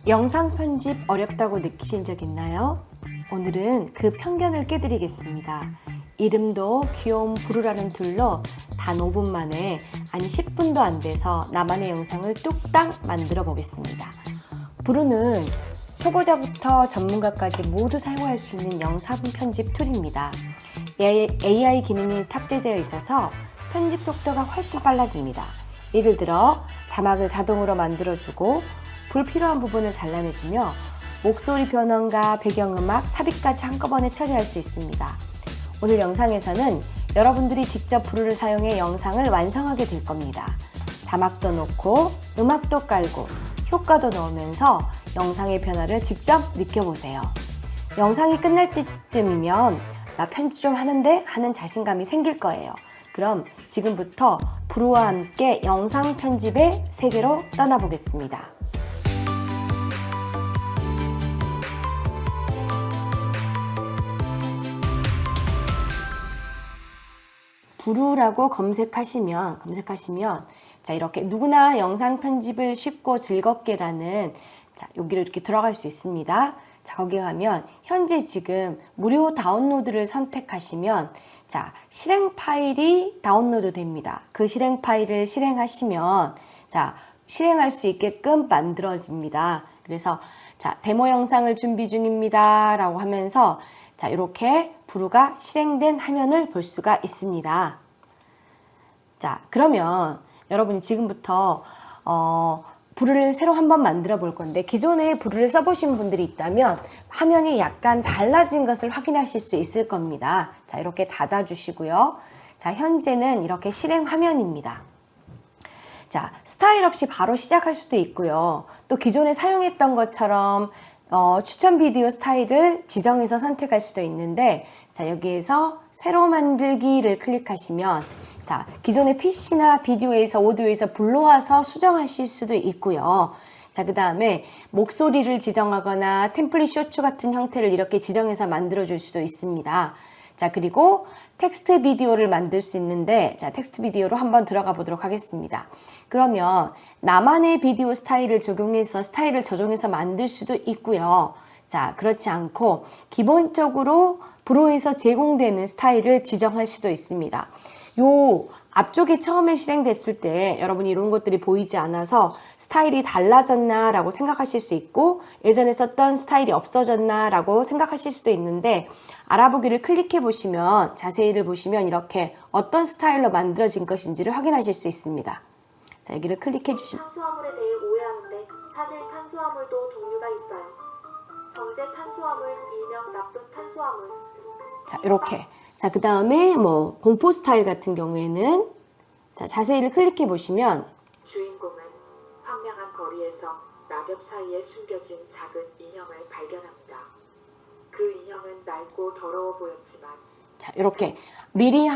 영상 편집 어렵다고 느끼신 적 있나요? 오늘은 그 편견을 깨드리겠습니다. 이름도 귀여운 부루라는 툴로 단 5분 만에, 아니 10분도 안 돼서 나만의 영상을 뚝딱 만들어 보겠습니다. 부루는 초보자부터 전문가까지 모두 사용할 수 있는 영상 편집 툴입니다. AI 기능이 탑재되어 있어서 편집 속도가 훨씬 빨라집니다. 예를 들어 자막을 자동으로 만들어주고 불필요한 부분을 잘라내주며 목소리 변환과 배경음악, 삽입까지 한꺼번에 처리할 수 있습니다. 오늘 영상에서는 여러분들이 직접 부루를 사용해 영상을 완성하게 될 겁니다. 자막도 넣고 음악도 깔고 효과도 넣으면서 영상의 변화를 직접 느껴보세요. 영상이 끝날 때쯤이면 나 편집 좀 하는데 하는 자신감이 생길 거예요. 그럼 지금부터 부루와 함께 영상 편집의 세계로 떠나보겠습니다. 부루라고 검색하시면 자, 이렇게 누구나 영상 편집을 쉽고 즐겁게라는 여기로 이렇게 들어갈 수 있습니다. 자, 거기 가면 현재 지금 무료 다운로드를 선택하시면 자, 실행 파일이 다운로드 됩니다. 그 실행 파일을 실행하시면 자, 실행할 수 있게끔 만들어집니다. 그래서 자, 데모 영상을 준비 중입니다 라고 하면서 자, 이렇게 부루가 실행된 화면을 볼 수가 있습니다. 자, 그러면 여러분이 지금부터 부루를 새로 한번 만들어 볼 건데, 기존에 부루를 써보신 분들이 있다면 화면이 약간 달라진 것을 확인하실 수 있을 겁니다. 자, 이렇게 닫아주시고요. 자, 현재는 이렇게 실행 화면입니다. 자, 스타일 없이 바로 시작할 수도 있고요. 또 기존에 사용했던 것처럼 추천 비디오 스타일을 지정해서 선택할 수도 있는데, 자, 여기에서 새로 만들기를 클릭하시면 자, 기존의 PC나 비디오에서 오디오에서 불러와서 수정하실 수도 있고요. 자, 그 다음에 목소리를 지정하거나 템플릿 쇼츠 같은 형태를 이렇게 지정해서 만들어줄 수도 있습니다. 자, 그리고 텍스트 비디오를 만들 수 있는데, 자, 텍스트 비디오로 한번 들어가 보도록 하겠습니다. 그러면 나만의 비디오 스타일을 스타일을 조정해서 만들 수도 있고요. 자, 그렇지 않고 기본적으로 부루에서 제공되는 스타일을 지정할 수도 있습니다. 요 앞쪽에 처음에 실행됐을 때 여러분이 이런 것들이 보이지 않아서 스타일이 달라졌나 라고 생각하실 수 있고, 예전에 썼던 스타일이 없어졌나 라고 생각하실 수도 있는데, 알아보기를 클릭해 보시면, 자세히를 보시면 이렇게 어떤 스타일로 만들어진 것인지를 확인하실 수 있습니다. 자, 여기를 클릭해 주시면 탄수화물에 대해 오해하는데 사실 탄수화물도 종류가 있어요. 정제 탄수화물, 일명 나쁜 탄수화물. 자, 이렇게. 자, 그 다음에 뭐 공포 스타일 같은 경우에는 자, 자세히를 클릭해 보시면 주인공은 황량한 거리에서 낙엽 사이에 숨겨진 작은 인형을 발견합니다. 그 인형은 낡고 더러워 보였지만 자, 이렇게 미리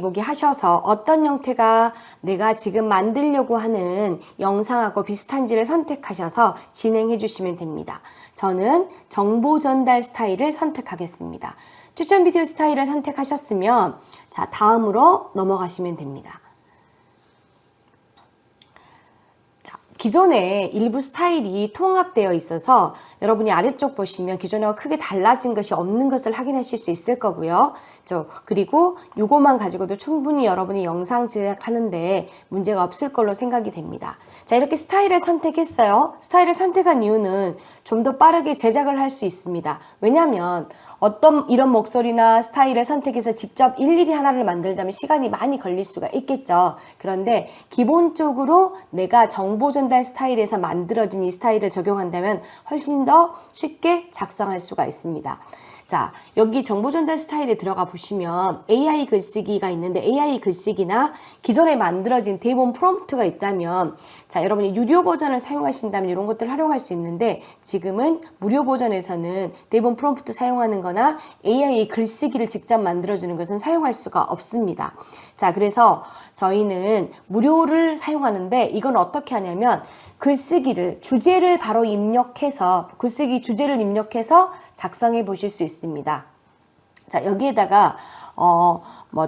보기 하셔서 어떤 형태가 내가 지금 만들려고 하는 영상하고 비슷한지를 선택하셔서 진행해 주시면 됩니다. 저는 정보 전달 스타일을 선택하겠습니다. 추천 비디오 스타일을 선택하셨으면 자, 다음으로 넘어가시면 됩니다. 기존에 일부 스타일이 통합되어 있어서 여러분이 아래쪽 보시면 기존과 크게 달라진 것이 없는 것을 확인하실 수 있을 거고요. 그리고 이거만 가지고도 충분히 여러분이 영상 제작하는데 문제가 없을 걸로 생각이 됩니다. 자, 이렇게 스타일을 선택했어요. 스타일을 선택한 이유는 좀 더 빠르게 제작을 할 수 있습니다. 왜냐하면 어떤 이런 목소리나 스타일을 선택해서 직접 일일이 하나를 만들다면 시간이 많이 걸릴 수가 있겠죠. 그런데 기본적으로 내가 정보 전달 스타일에서 만들어진 이 스타일을 적용한다면 훨씬 더 쉽게 작성할 수가 있습니다. 자, 여기 정보 전달 스타일에 들어가 보시면 AI 글쓰기가 있는데, AI 글쓰기나 기존에 만들어진 대본 프롬프트가 있다면, 자, 여러분이 유료 버전을 사용하신다면 이런 것들을 활용할 수 있는데, 지금은 무료 버전에서는 대본 프롬프트 사용하는 거나 AI 글쓰기를 직접 만들어주는 것은 사용할 수가 없습니다. 자, 그래서 저희는 무료를 사용하는데, 이건 어떻게 하냐면 글쓰기를, 주제를 바로 입력해서, 글쓰기 주제를 입력해서 작성해 보실 수 있습니다. 자, 여기에다가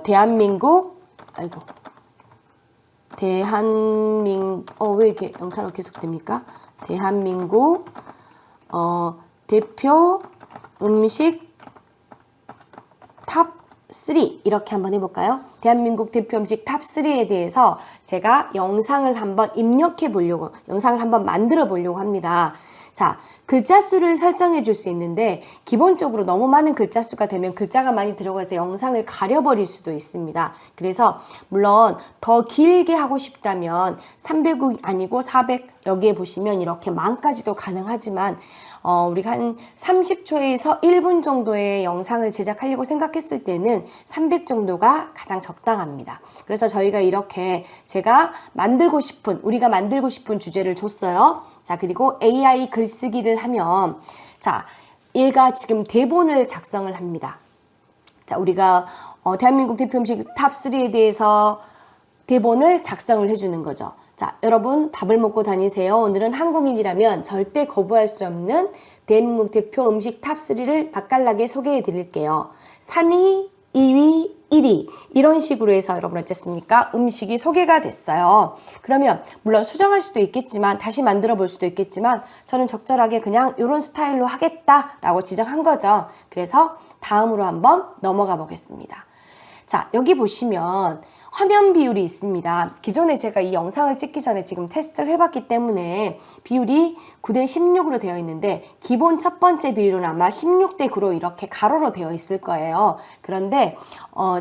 대한민국 왜 이렇게 영타로 계속 됩니까? 대한민국 대표 음식 탑 3 이렇게 한번 해볼까요? 대한민국 대표 음식 탑 3에 대해서 제가 영상을 한번 입력해 보려고, 영상을 한번 만들어 보려고 합니다. 자, 글자 수를 설정해 줄 수 있는데 기본적으로 너무 많은 글자 수가 되면 글자가 많이 들어가서 영상을 가려버릴 수도 있습니다. 그래서 물론 더 길게 하고 싶다면 300이 아니고 400, 여기에 보시면 이렇게 만까지도 가능하지만 우리가 한 30초에서 1분 정도의 영상을 제작하려고 생각했을 때는 300 정도가 가장 적당합니다. 그래서 저희가 이렇게 우리가 만들고 싶은 주제를 줬어요. 자, 그리고 AI 글쓰기를 하면, 자, 얘가 지금 대본을 작성을 합니다. 자, 우리가 대한민국 대표 음식 탑 3에 대해서 대본을 작성을 해주는 거죠. 자, 여러분 밥을 먹고 다니세요. 오늘은 한국인이라면 절대 거부할 수 없는 대한민국 대표 음식 탑 3를 맛깔나게 소개해 드릴게요. 3위, 2위, 1위 이런 식으로 해서 여러분 어쨌습니까? 음식이 소개가 됐어요. 그러면 물론 수정할 수도 있겠지만 다시 만들어 볼 수도 있겠지만 저는 적절하게 그냥 이런 스타일로 하겠다라고 지정한 거죠. 그래서 다음으로 한번 넘어가 보겠습니다. 자, 여기 보시면 화면 비율이 있습니다. 기존에 제가 이 영상을 찍기 전에 지금 테스트를 해봤기 때문에 비율이 9대 16으로 되어 있는데 기본 첫 번째 비율은 아마 16대 9로 이렇게 가로로 되어 있을 거예요. 그런데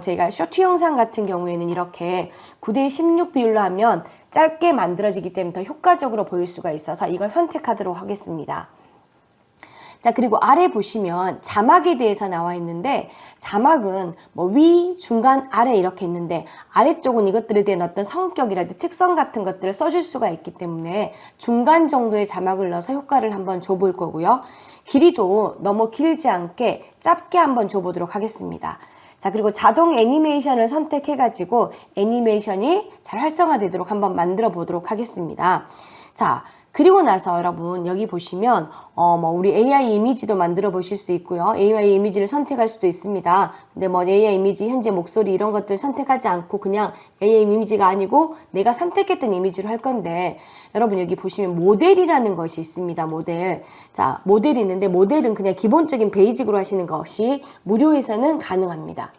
제가 쇼트 영상 같은 경우에는 이렇게 9대 16 비율로 하면 짧게 만들어지기 때문에 더 효과적으로 보일 수가 있어서 이걸 선택하도록 하겠습니다. 자, 그리고 아래 보시면 자막에 대해서 나와 있는데 자막은 뭐 위, 중간, 아래 이렇게 있는데 아래쪽은 이것들에 대한 어떤 성격이라든지 특성 같은 것들을 써줄 수가 있기 때문에 중간 정도의 자막을 넣어서 효과를 한번 줘볼 거고요. 길이도 너무 길지 않게 짧게 한번 줘보도록 하겠습니다. 자, 그리고 자동 애니메이션을 선택해가지고 애니메이션이 잘 활성화되도록 한번 만들어 보도록 하겠습니다. 자, 그리고 나서 여러분 여기 보시면 우리 AI 이미지도 만들어 보실 수 있고요. AI 이미지를 선택할 수도 있습니다. 근데 뭐 AI 이미지, 현재 목소리 이런 것들을 선택하지 않고 그냥 AI 이미지가 아니고 내가 선택했던 이미지로 할 건데 여러분 여기 보시면 모델이라는 것이 있습니다. 모델. 자, 모델이 있는데 모델은 그냥 기본적인 베이직으로 하시는 것이 무료에서는 가능합니다.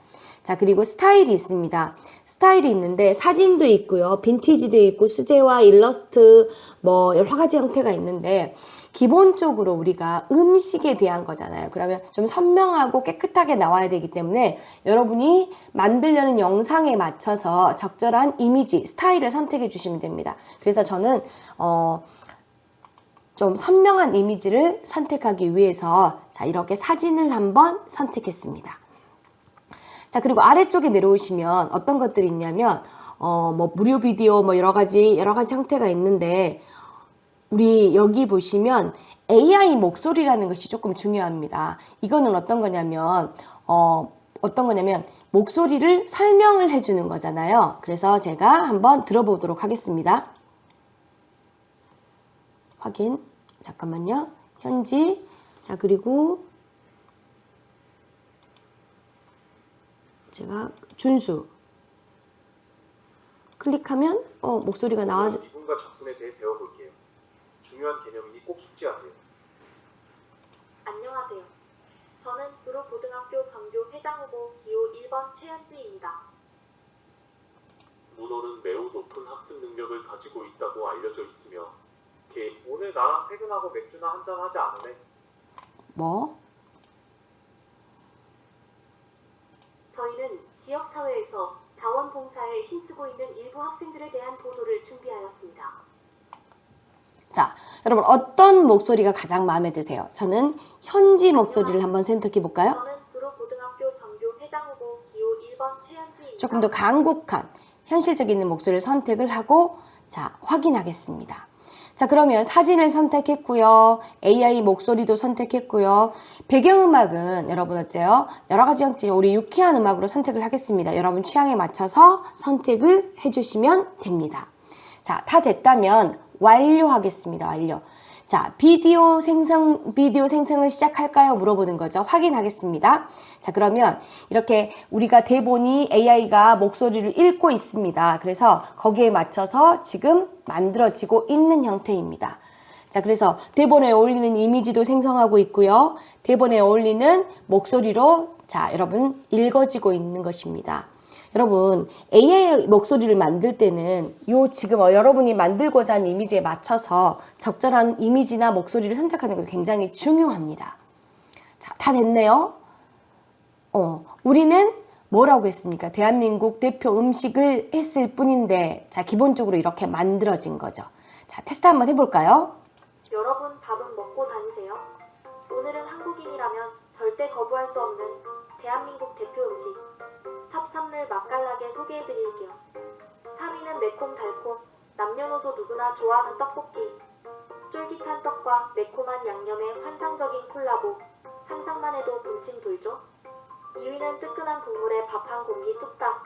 자, 그리고 스타일이 있습니다. 스타일이 있는데 사진도 있고요. 빈티지도 있고 수제화, 일러스트 뭐 여러 가지 형태가 있는데 기본적으로 우리가 음식에 대한 거잖아요. 그러면 좀 선명하고 깨끗하게 나와야 되기 때문에 여러분이 만들려는 영상에 맞춰서 적절한 이미지, 스타일을 선택해 주시면 됩니다. 그래서 저는 좀 선명한 이미지를 선택하기 위해서 자, 이렇게 사진을 한번 선택했습니다. 자, 그리고 아래쪽에 내려오시면 어떤 것들이 있냐면 뭐 무료 비디오 뭐 여러 가지 형태가 있는데 우리 여기 보시면 AI 목소리라는 것이 조금 중요합니다. 이거는 어떤 거냐면 목소리를 설명을 해주는 거잖아요. 그래서 제가 한번 들어보도록 하겠습니다. 확인. 잠깐만요. 현지. 자, 그리고 제가 준수 클릭하면 목소리가 나와서 이분과 작품에 대해 배워볼게요. 중요한 개념이니 꼭 숙지하세요. 안녕하세요. 저는 구로고등학교 정교 회장후보 기호 1번 최현지입니다. 문호는 매우 높은 학습 능력을 가지고 있다고 알려져 있으며 오늘 나랑 퇴근하고 맥주나 한잔 하지 않을래? 뭐? 저희는 지역사회에서 자원봉사에 힘쓰고 있는 일부 학생들에 대한 보도를 준비하였습니다. 자, 여러분 어떤 목소리가 가장 마음에 드세요? 저는 현지 목소리를 한번 선택해 볼까요? 저는 구로고등학교 정교 회장후보 기호 1번 최현지입니다. 조금 더 강곡한 현실적 있는 목소리를 선택을 하고 자, 확인하겠습니다. 자, 그러면 사진을 선택했고요. AI 목소리도 선택했고요. 배경음악은 여러분 어째요? 여러 가지 형태 우리 유쾌한 음악으로 선택을 하겠습니다. 여러분 취향에 맞춰서 선택을 해주시면 됩니다. 자, 다 됐다면 완료하겠습니다. 완료. 자, 비디오 생성을 시작할까요? 물어보는 거죠. 확인하겠습니다. 자, 그러면 이렇게 우리가 대본이 AI가 목소리를 읽고 있습니다. 그래서 거기에 맞춰서 지금 만들어지고 있는 형태입니다. 자, 그래서 대본에 어울리는 이미지도 생성하고 있고요. 대본에 어울리는 목소리로 자, 여러분 읽어지고 있는 것입니다. 여러분, AI 목소리를 만들 때는 지금 여러분이 만들고자 하는 이미지에 맞춰서 적절한 이미지나 목소리를 선택하는 게 굉장히 중요합니다. 자, 다 됐네요. 우리는 뭐라고 했습니까? 대한민국 대표 음식을 했을 뿐인데, 자, 기본적으로 이렇게 만들어진 거죠. 자, 테스트 한번 해볼까요? 여러분 밥은 먹고 다니세요? 오늘은 한국인이라면 절대 거부할 수 없는 대한민국 대표 음식 탑 3를 맛깔나게 소개해드릴게요. 3위는 매콤달콤, 남녀노소 누구나 좋아하는 떡볶이. 쫄깃한 떡과 매콤한 양념의 환상적인 콜라보, 상상만 해도 군침 돌죠? 2위는 뜨끈한 국물에 밥 한 공기 뚝딱,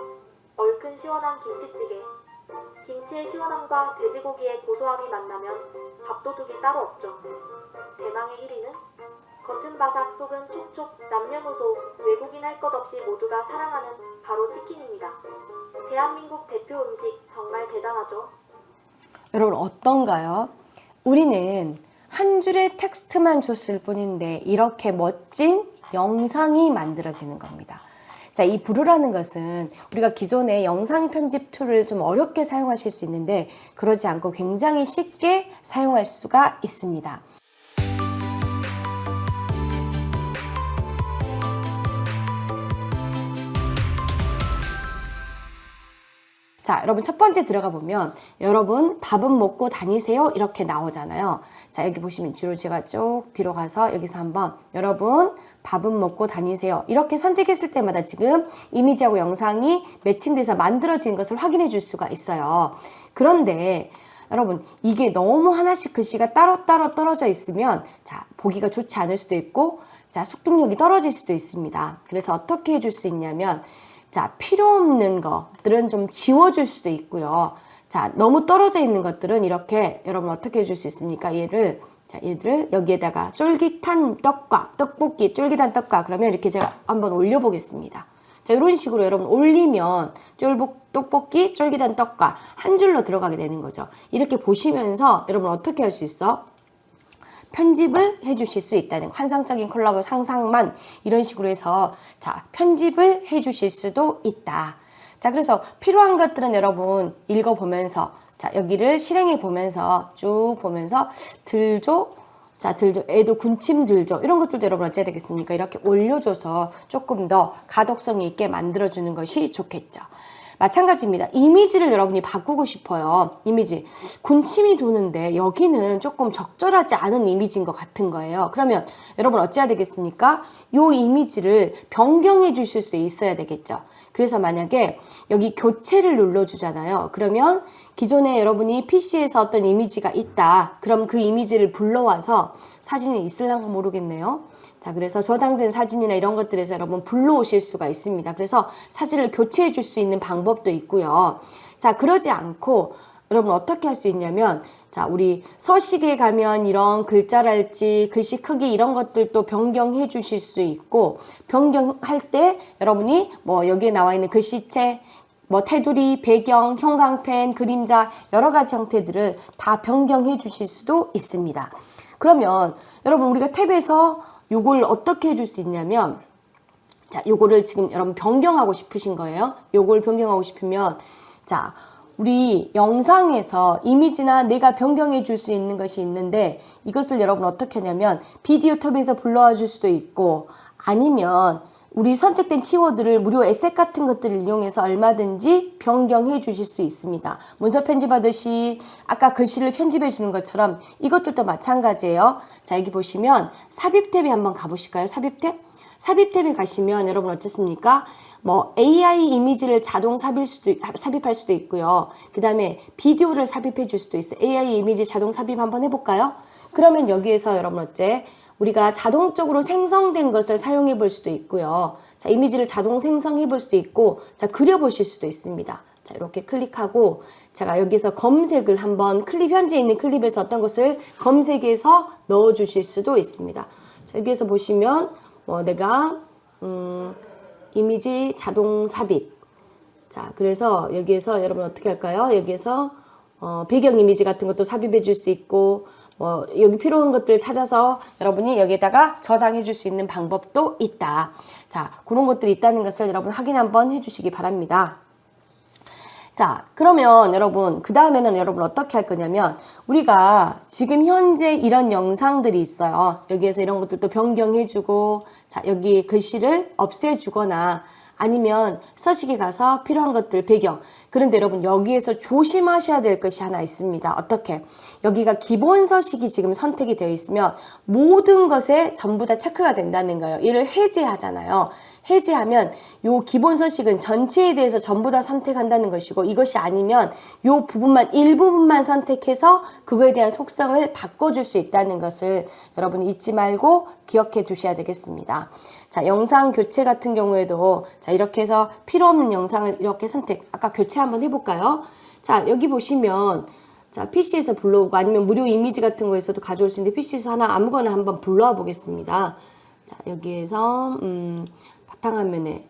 얼큰 시원한 김치찌개. 김치의 시원함과 돼지고기의 고소함이 만나면 밥도둑이 따로 없죠. 대망의 1위는 겉은 바삭 속은 촉촉, 남녀노소 외국인 할 것 없이 모두가 사랑하는 바로 치킨입니다. 대한민국 대표 음식 정말 대단하죠? 여러분 어떤가요? 우리는 한 줄의 텍스트만 줬을 뿐인데 이렇게 멋진 영상이 만들어지는 겁니다. 자, 이 브루라는 것은 우리가 기존의 영상 편집 툴을 좀 어렵게 사용하실 수 있는데 그러지 않고 굉장히 쉽게 사용할 수가 있습니다. 자, 여러분 첫 번째 들어가 보면 여러분 밥은 먹고 다니세요? 이렇게 나오잖아요. 자, 여기 보시면 주로 제가 쭉 뒤로 가서 여기서 한번 여러분 밥은 먹고 다니세요. 이렇게 선택했을 때마다 지금 이미지하고 영상이 매칭돼서 만들어진 것을 확인해 줄 수가 있어요. 그런데 여러분 이게 너무 하나씩 글씨가 따로따로 떨어져 있으면 자, 보기가 좋지 않을 수도 있고 자, 숙독력이 떨어질 수도 있습니다. 그래서 어떻게 해줄 수 있냐면 자, 필요 없는 것들은 좀 지워줄 수도 있고요. 자, 너무 떨어져 있는 것들은 이렇게 여러분 어떻게 해줄 수 있습니까? 얘를 여기에다가 쫄깃한 떡과 떡볶이, 쫄깃한 떡과 그러면 이렇게 제가 한번 올려보겠습니다. 자, 이런 식으로 여러분 올리면 떡볶이, 쫄깃한 떡과 한 줄로 들어가게 되는 거죠. 이렇게 보시면서 여러분 어떻게 할 수 있어? 편집을 해주실 수 있다는 환상적인 콜라보 상상만 이런 식으로 해서 자 편집을 해주실 수도 있다. 자 그래서 필요한 것들은 여러분 읽어보면서 자 여기를 실행해 보면서 쭉 보면서 들죠. 자 들죠. 애도 군침 들죠. 이런 것들도 여러분 어찌해야 되겠습니까? 이렇게 올려줘서 조금 더 가독성 있게 만들어주는 것이 좋겠죠. 마찬가지입니다. 이미지를 여러분이 바꾸고 싶어요. 이미지. 군침이 도는데 여기는 조금 적절하지 않은 이미지인 것 같은 거예요. 그러면 여러분 어찌해야 되겠습니까? 이 이미지를 변경해 주실 수 있어야 되겠죠. 그래서 만약에 여기 교체를 눌러주잖아요. 그러면 기존에 여러분이 PC에서 어떤 이미지가 있다. 그럼 그 이미지를 불러와서 사진이 있을랑가 모르겠네요. 자, 그래서 저장된 사진이나 이런 것들에서 여러분 불러오실 수가 있습니다. 그래서 사진을 교체해 줄 수 있는 방법도 있고요. 자, 그러지 않고 여러분 어떻게 할 수 있냐면 자, 우리 서식에 가면 이런 글자랄지 글씨 크기 이런 것들도 변경해 주실 수 있고 변경할 때 여러분이 뭐 여기에 나와 있는 글씨체 뭐 테두리, 배경, 형광펜, 그림자 여러 가지 형태들을 다 변경해 주실 수도 있습니다. 그러면 여러분 우리가 탭에서 요걸 어떻게 해줄 수 있냐면 자 요거를 지금 여러분 변경하고 싶으신 거예요. 요걸 변경하고 싶으면 자 우리 영상에서 이미지나 내가 변경해 줄 수 있는 것이 있는데 이것을 여러분 어떻게 하냐면 비디오 탭에서 불러와 줄 수도 있고 아니면 우리 선택된 키워드를 무료 에셋 같은 것들을 이용해서 얼마든지 변경해 주실 수 있습니다. 문서 편집하듯이 아까 글씨를 편집해 주는 것처럼 이것들도 마찬가지예요. 자 여기 보시면 삽입 탭에 한번 가보실까요? 삽입 탭? 삽입 탭에 가시면 여러분 어떻습니까? 뭐 AI 이미지를 자동 삽입할 수도 있고요. 그 다음에 비디오를 삽입해 줄 수도 있어요. AI 이미지 자동 삽입 한번 해볼까요? 그러면 여기에서 여러분 어째 우리가 자동적으로 생성된 것을 사용해 볼 수도 있고요. 자, 이미지를 자동 생성해 볼 수도 있고, 자, 그려보실 수도 있습니다. 자, 이렇게 클릭하고 제가 여기서 검색을 한번 현재 있는 클립에서 어떤 것을 검색해서 넣어 주실 수도 있습니다. 자, 여기에서 보시면 내가 이미지 자동 삽입. 자, 그래서 여기에서 여러분 어떻게 할까요? 여기에서 배경 이미지 같은 것도 삽입해 줄 수 있고 여기 필요한 것들 찾아서 여러분이 여기에다가 저장해 줄 수 있는 방법도 있다. 자, 그런 것들이 있다는 것을 여러분 확인 한번 해 주시기 바랍니다. 자, 그러면 여러분 그 다음에는 여러분 어떻게 할 거냐면 우리가 지금 현재 이런 영상들이 있어요. 여기에서 이런 것들도 변경해 주고 자, 여기 글씨를 없애 주거나 아니면 서식에 가서 필요한 것들 배경. 그런데 여러분 여기에서 조심하셔야 될 것이 하나 있습니다. 어떻게? 여기가 기본 서식이 지금 선택이 되어 있으면 모든 것에 전부 다 체크가 된다는 거예요. 얘를 해제하잖아요. 해제하면 요 기본 서식은 전체에 대해서 전부 다 선택한다는 것이고 이것이 아니면 요 부분만 일부분만 선택해서 그거에 대한 속성을 바꿔줄 수 있다는 것을 여러분이 잊지 말고 기억해 두셔야 되겠습니다. 자, 영상 교체 같은 경우에도 자, 이렇게 해서 필요 없는 영상을 이렇게 선택. 아까 교체 한번 해볼까요? 자, 여기 보시면 자, PC에서 불러오고 아니면 무료 이미지 같은 거에서도 가져올 수 있는데 PC에서 하나 아무거나 한번 불러와 보겠습니다. 자, 여기에서 바탕화면에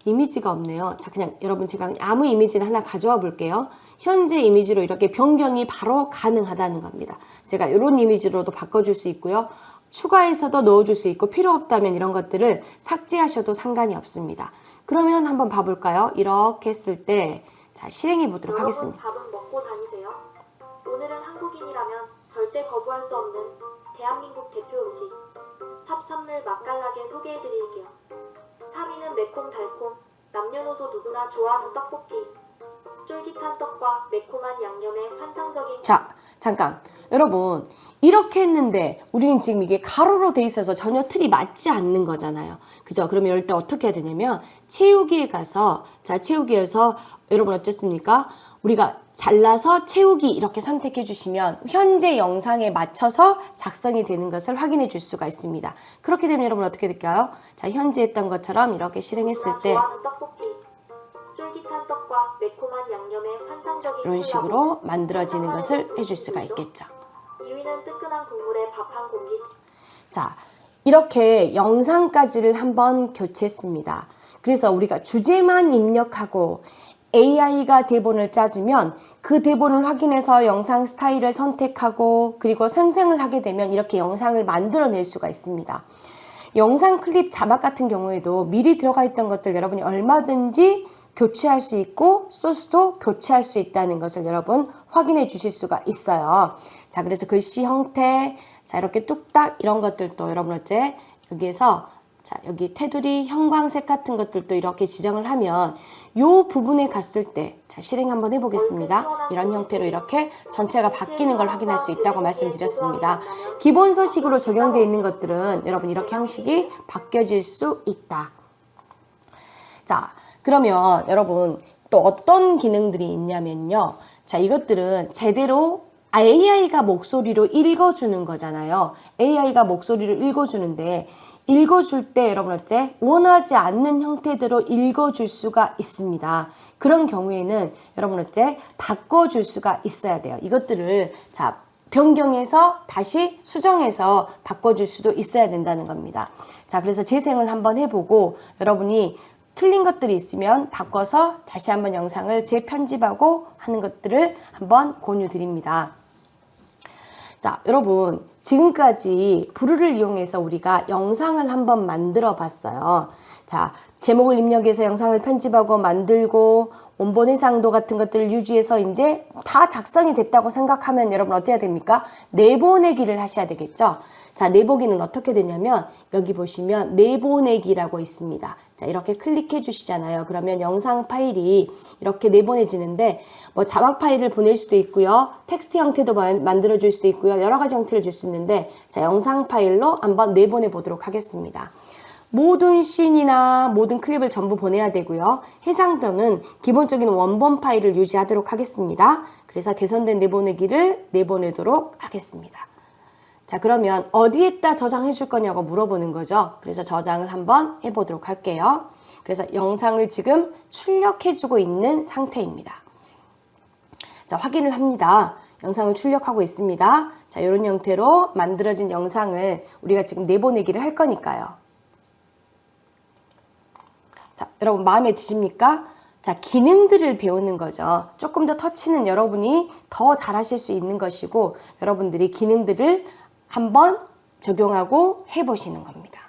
이미지가 없네요. 자, 그냥 여러분 제가 아무 이미지를 하나 가져와 볼게요. 현재 이미지로 이렇게 변경이 바로 가능하다는 겁니다. 제가 이런 이미지로도 바꿔줄 수 있고요. 추가해서도 넣어줄 수 있고 필요 없다면 이런 것들을 삭제하셔도 상관이 없습니다. 그러면 한번 봐볼까요? 이렇게 했을 때 자, 실행해 보도록 하겠습니다. 밥은 먹고 다니세요? 오늘은 한국인이라면 절대 거부할 수 없는 대한민국 대표 음식 탑 3를 맛깔나게 소개해드릴게요. 3위는 매콤달콤 남녀노소 누구나 좋아하는 떡볶이. 쫄깃한 떡과 매콤한 양념의 환상적인 자, 잠깐. 여러분, 이렇게 했는데 우리는 지금 이게 가로로 돼 있어서 전혀 틀이 맞지 않는 거잖아요. 그죠? 그러면 일단 어떻게 해야 되냐면 채우기에 가서 자, 채우기에서 여러분 어쨌습니까? 우리가 잘라서 채우기 이렇게 선택해 주시면 현재 영상에 맞춰서 작성이 되는 것을 확인해 줄 수가 있습니다. 그렇게 되면 여러분 어떻게 될까요? 자, 현재 했던 것처럼 이렇게 실행했을 때 좋아하는 떡볶이. 쫄깃한 떡과 매콤한 양념의 환상적인 이런 식으로 만들어지는 것을 해줄 수가 있겠죠. 2위는 뜨끈한 국물에 밥 한 공기. 자, 이렇게 영상까지를 한번 교체했습니다. 그래서 우리가 주제만 입력하고 AI가 대본을 짜주면 그 대본을 확인해서 영상 스타일을 선택하고 그리고 생성을 하게 되면 이렇게 영상을 만들어낼 수가 있습니다. 영상 클립 자막 같은 경우에도 미리 들어가 있던 것들 여러분이 얼마든지 교체할 수 있고 소스도 교체할 수 있다는 것을 여러분 확인해 주실 수가 있어요. 자, 그래서 글씨 형태, 자, 이렇게 뚝딱 이런 것들도 여러분 어째 여기에서 자, 여기 테두리 형광색 같은 것들도 이렇게 지정을 하면 요 부분에 갔을 때 자, 실행 한번 해보겠습니다. 이런 형태로 이렇게 전체가 바뀌는 걸 확인할 수 있다고 말씀드렸습니다. 기본 서식으로 적용되어 있는 것들은 여러분 이렇게 형식이 바뀌어질 수 있다. 자, 그러면 여러분 또 어떤 기능들이 있냐면요. 자, 이것들은 제대로 AI가 목소리로 읽어주는 거잖아요. AI가 목소리를 읽어주는데 읽어줄 때 여러분 어째 원하지 않는 형태대로 읽어줄 수가 있습니다. 그런 경우에는 여러분 어째 바꿔줄 수가 있어야 돼요. 이것들을 자 변경해서 다시 수정해서 바꿔줄 수도 있어야 된다는 겁니다. 자, 그래서 재생을 한번 해보고 여러분이 틀린 것들이 있으면 바꿔서 다시 한번 영상을 재편집하고 하는 것들을 한번 권유 드립니다. 자, 여러분 지금까지 부르를 이용해서 우리가 영상을 한번 만들어 봤어요. 자, 제목을 입력해서 영상을 편집하고 만들고 원본 해상도 같은 것들을 유지해서 이제 다 작성이 됐다고 생각하면 여러분 어떻게 해야 됩니까? 내보내기를 하셔야 되겠죠? 자, 내보기는 어떻게 되냐면 여기 보시면 내보내기라고 있습니다. 자, 이렇게 클릭해 주시잖아요. 그러면 영상 파일이 이렇게 내보내지는데 뭐 자막 파일을 보낼 수도 있고요. 텍스트 형태도 만들어 줄 수도 있고요. 여러 가지 형태를 줄 수 있는데 자, 영상 파일로 한번 내보내 보도록 하겠습니다. 모든 씬이나 모든 클립을 전부 보내야 되고요. 해상도는 기본적인 원본 파일을 유지하도록 하겠습니다. 그래서 개선된 내보내기를 내보내도록 하겠습니다. 자, 그러면 어디에다 저장해 줄 거냐고 물어보는 거죠. 그래서 저장을 한번 해보도록 할게요. 그래서 영상을 지금 출력해주고 있는 상태입니다. 자, 확인을 합니다. 영상을 출력하고 있습니다. 자, 이런 형태로 만들어진 영상을 우리가 지금 내보내기를 할 거니까요. 자, 여러분 마음에 드십니까? 자, 기능들을 배우는 거죠. 조금 더 터치는 여러분이 더 잘하실 수 있는 것이고, 여러분들이 기능들을 한번 적용하고 해보시는 겁니다.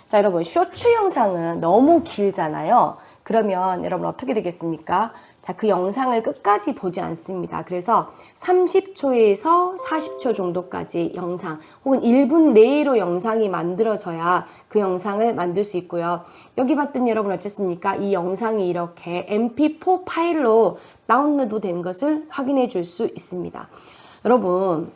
자, 여러분 쇼츠 영상은 너무 길잖아요. 그러면 여러분 어떻게 되겠습니까? 자, 그 영상을 끝까지 보지 않습니다. 그래서 30초에서 40초 정도까지 영상 혹은 1분 내로 영상이 만들어져야 그 영상을 만들 수 있고요. 여기 봤더니 여러분 어쨌습니까? 이 영상이 이렇게 mp4 파일로 다운로드 된 것을 확인해 줄 수 있습니다. 여러분,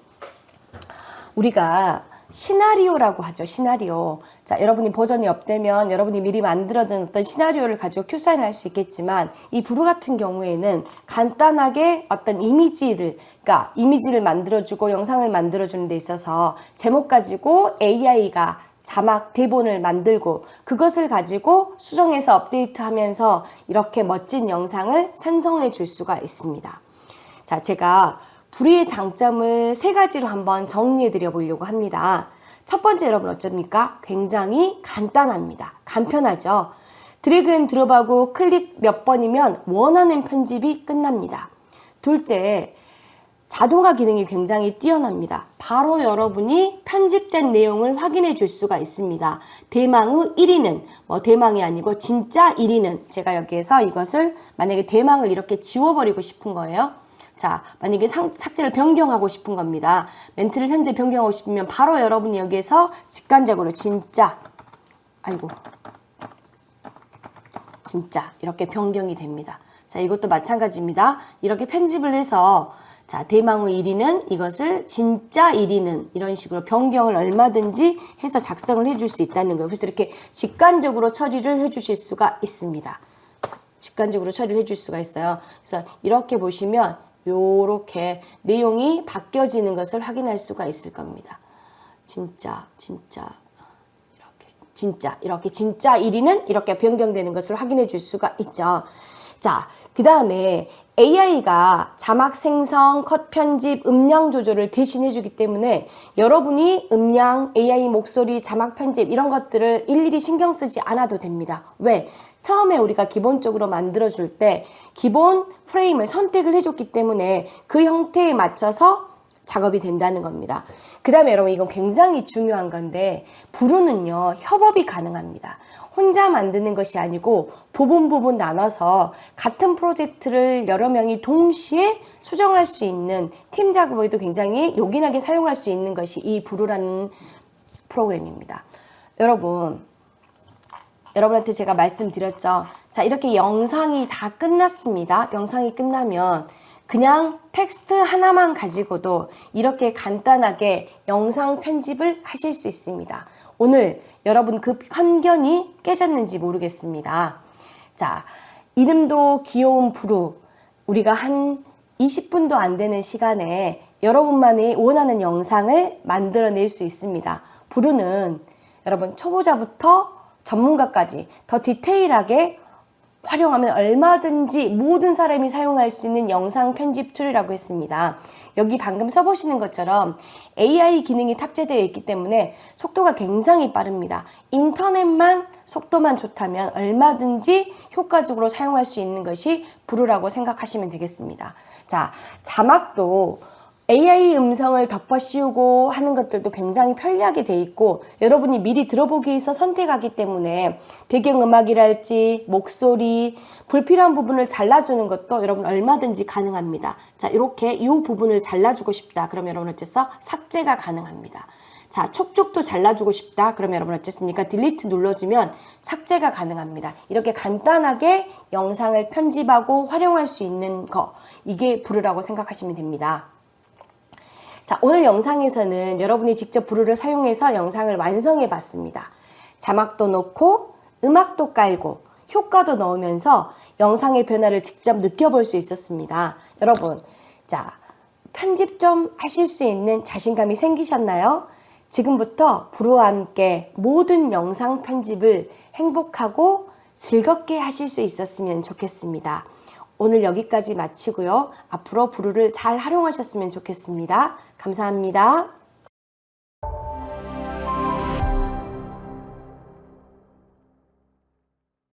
우리가 시나리오라고 하죠. 시나리오. 자, 여러분이 버전이 업되면 여러분이 미리 만들어둔 어떤 시나리오를 가지고 큐사인을 할 수 있겠지만, 이 브루 같은 경우에는 간단하게 어떤 이미지를 만들어주고 영상을 만들어주는 데 있어서 제목 가지고 AI가 자막 대본을 만들고 그것을 가지고 수정해서 업데이트하면서 이렇게 멋진 영상을 생성해 줄 수가 있습니다. 자, 제가 브루의 장점을 3가지로 한번 정리해 드려 보려고 합니다. 첫 번째, 여러분 어쩝니까? 굉장히 간단합니다. 간편하죠. 드래그 앤 드롭하고 클릭 몇 번이면 원하는 편집이 끝납니다. 둘째, 자동화 기능이 굉장히 뛰어납니다. 바로 여러분이 편집된 내용을 확인해 줄 수가 있습니다. 대망의 1위는, 대망이 아니고 진짜 1위는, 제가 여기에서 이것을 만약에 대망을 이렇게 지워버리고 싶은 거예요. 자, 만약에 삭제를 변경하고 싶은 겁니다. 멘트를 현재 변경하고 싶으면 바로 여러분이 여기에서 직관적으로 진짜 이렇게 변경이 됩니다. 자, 이것도 마찬가지입니다. 이렇게 편집을 해서, 자, 대망의 1위는 이것을 진짜 1위는 이런 식으로 변경을 얼마든지 해서 작성을 해줄 수 있다는 거예요. 그래서 이렇게 직관적으로 처리를 해주실 수가 있습니다. 직관적으로 처리를 해줄 수가 있어요. 그래서 이렇게 보시면 요렇게 내용이 바뀌어지는 것을 확인할 수가 있을 겁니다. 진짜 이렇게 진짜 1위는 이렇게 변경되는 것을 확인해 줄 수가 있죠. 자, 그 다음에 AI가 자막 생성, 컷 편집, 음량 조절을 대신 해주기 때문에 여러분이 음량, AI 목소리, 자막 편집 이런 것들을 일일이 신경 쓰지 않아도 됩니다. 왜? 처음에 우리가 기본적으로 만들어줄 때 기본 프레임을 선택을 해줬기 때문에 그 형태에 맞춰서 작업이 된다는 겁니다. 그 다음에 여러분 이건 굉장히 중요한 건데, 브루는요 협업이 가능합니다. 혼자 만드는 것이 아니고 부분 나눠서 같은 프로젝트를 여러 명이 동시에 수정할 수 있는 팀 작업에도 굉장히 요긴하게 사용할 수 있는 것이 이 브루라는 프로그램입니다. 여러분한테 제가 말씀드렸죠. 자, 이렇게 영상이 다 끝났습니다. 영상이 끝나면 그냥 텍스트 하나만 가지고도 이렇게 간단하게 영상 편집을 하실 수 있습니다. 오늘 여러분 그 편견이 깨졌는지 모르겠습니다. 자, 이름도 귀여운 브루. 우리가 한 20분도 안 되는 시간에 여러분만이 원하는 영상을 만들어낼 수 있습니다. 브루는 여러분 초보자부터 전문가까지 더 디테일하게 활용하면 얼마든지 모든 사람이 사용할 수 있는 영상 편집 툴이라고 했습니다. 여기 방금 써보시는 것처럼 AI 기능이 탑재되어 있기 때문에 속도가 굉장히 빠릅니다. 인터넷만 속도만 좋다면 얼마든지 효과적으로 사용할 수 있는 것이 브루라고 생각하시면 되겠습니다. 자, 자막도 AI 음성을 덮어 씌우고 하는 것들도 굉장히 편리하게 돼 있고, 여러분이 미리 들어보기 위해서 선택하기 때문에 배경음악이랄지 목소리, 불필요한 부분을 잘라주는 것도 여러분 얼마든지 가능합니다. 자, 이렇게 이 부분을 잘라주고 싶다. 그러면 여러분 어째서 삭제가 가능합니다. 자, 촉촉도 잘라주고 싶다. 그러면 여러분 어쨌습니까? 딜리트 눌러주면 삭제가 가능합니다. 이렇게 간단하게 영상을 편집하고 활용할 수 있는 거, 이게 브루라고 생각하시면 됩니다. 자, 오늘 영상에서는 여러분이 직접 브루를 사용해서 영상을 완성해 봤습니다. 자막도 넣고 음악도 깔고 효과도 넣으면서 영상의 변화를 직접 느껴볼 수 있었습니다. 여러분, 자, 편집 좀 하실 수 있는 자신감이 생기셨나요? 지금부터 부루와 함께 모든 영상 편집을 행복하고 즐겁게 하실 수 있었으면 좋겠습니다. 오늘 여기까지 마치고요. 앞으로 부루를 잘 활용하셨으면 좋겠습니다. 감사합니다.